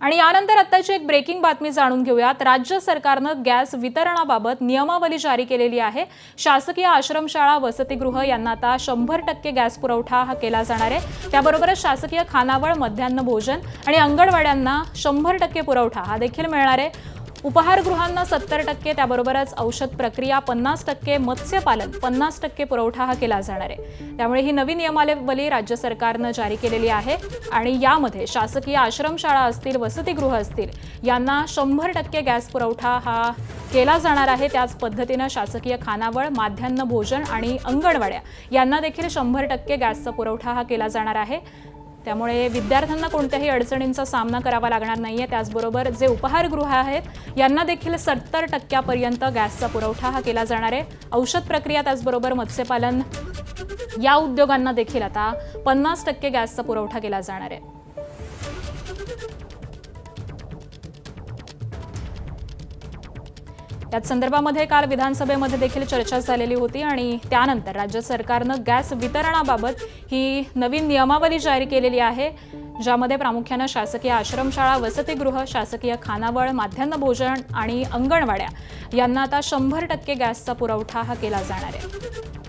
आणि यानंतर आत्ताची एक ब्रेकिंग बातमी जाणून घेऊयात। राज्य सरकारनं गॅस वितरणाबाबत नियमावली जारी केलेली आहे। शासकीय आश्रमशाळा, वसतिगृह यांना आता 100% गॅस पुरवठा केला जाणार आहे। त्याबरोबरच शासकीय खानावळ, मध्यान्ह भोजन आणि अंगणवाड्यांना 100% पुरवठा हा देखील मिळणार आहे। उपहारगृहांना 70%, त्याबरोबरच औषध प्रक्रिया 50%, मत्स्यपालन 50% पुरवठा हा केला जाणार आहे। त्यामुळे ही नवी नियमावली राज्य सरकारनं जारी केलेली आहे आणि यामध्ये शासकीय आश्रमशाळा असतील, वसतिगृह असतील यांना 100% गॅस पुरवठा हा केला जाणार आहे। त्याच पद्धतीने शासकीय खानावळ, माध्यान्ह भोजन आणि अंगणवाड्या यांना देखील 100% गॅसचा पुरवठा हा केला जाणार आहे। त्यामुळे विद्यार्थ्यांना कोणत्याही अडचणींचा सामना करावा लागणार नाहीये। त्याचबरोबर जे उपहारगृह आहेत यांना देखील 70% पर्यंत गॅसचा पुरवठा हा केला जाणार आहे। औषध प्रक्रिया, त्याचबरोबर मत्स्यपालन या उद्योगांना देखील आता 50% गॅसचा पुरवठा केला जाणार आहे। याच संदर्भामध्ये काल विधानसभेमध्ये देखील चर्चा झालेली होती आणि त्यानंतर राज्य सरकारनं गॅस वितरणाबाबत ही नवीन नियमावली जारी केलेली आहे, ज्यामध्ये प्रामुख्याने शासकीय आश्रमशाळा, वसतिगृह, शासकीय खानावळ, माध्यान्ह भोजन आणि अंगणवाड्या यांना आता 100% गॅसचा पुरवठा हा केला जाणार आहे।